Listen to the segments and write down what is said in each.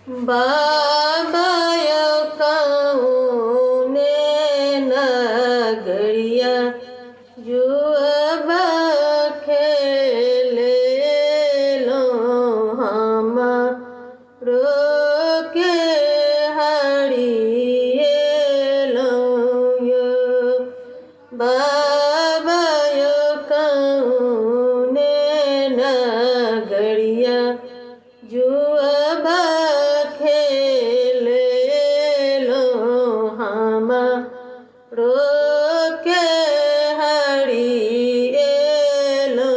बाबाया कौने नगरिया जुआ खेले लो हम रोके हरिए लो यो बाबाया कौने नगरिया जुआ खेले लो हम रोके हरिए लो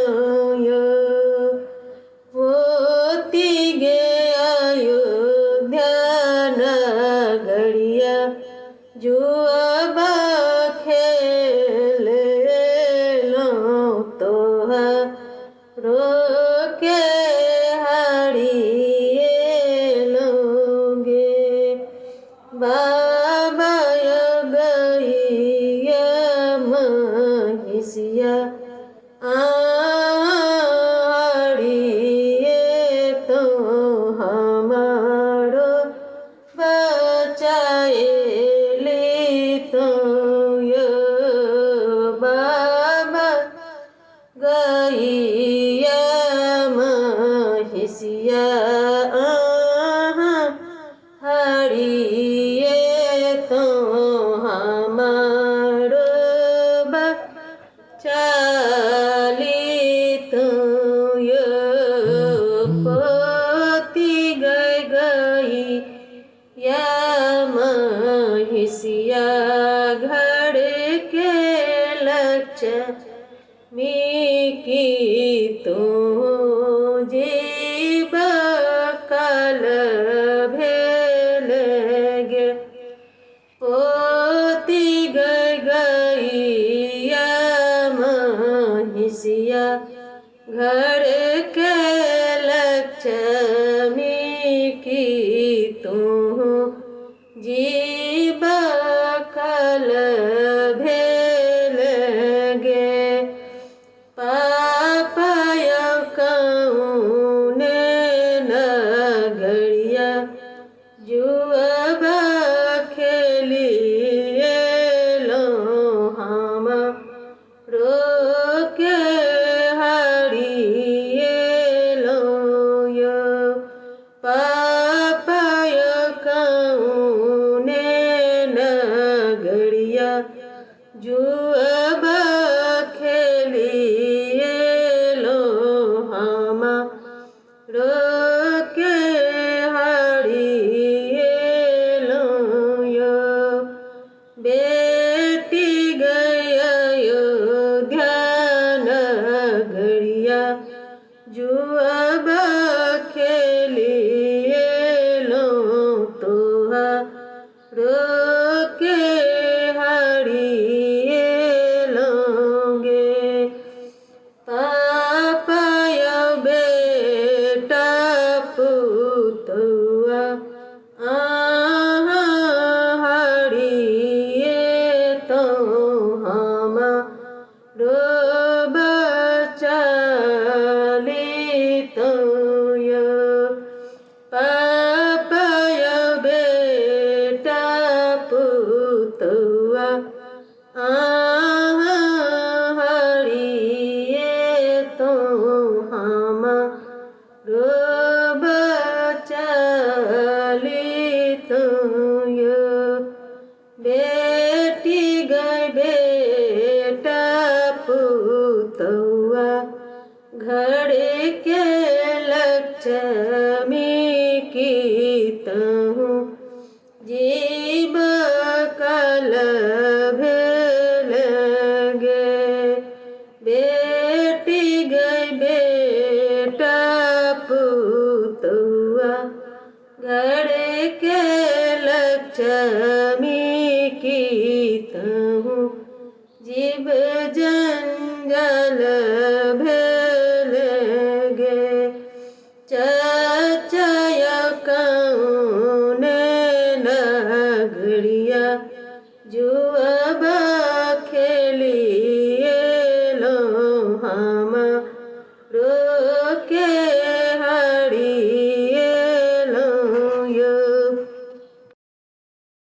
यो होती गे अयोध्या नगरिया जुआ खेले लो तो रोके हरिए लोगे बाबा गैया महिषिया आड़िए तो हमारो बचाए ली तो यो बाबा गैया महिषिया हरिए तो हमारो बचाली तो यो पोती गई या महिषिया घर के लक्ष्मी की तू जीव कल भेलगे पोती गैया महिषिया घर के लक्ष्मी की तू जीव कल भेलगे पापाया कौने नगरिया जुआ खेलिए लो हम रोके हरिए लो यो पापाया कौने नगरिया जुआ खेलिए लो हम रोके हरिए लो यो बेटी गया अयोध्या नगरिया जुआ खेलिए लो तो रोके हरिए लोगे पापाया बेटा पुतुआ हरिए तो हम बचाली तो यो पापाया बेटा पुतुआ हरिए तो हम बचाली तो यो बेटी गई बेटा पुतुआ घर के लक्ष्मी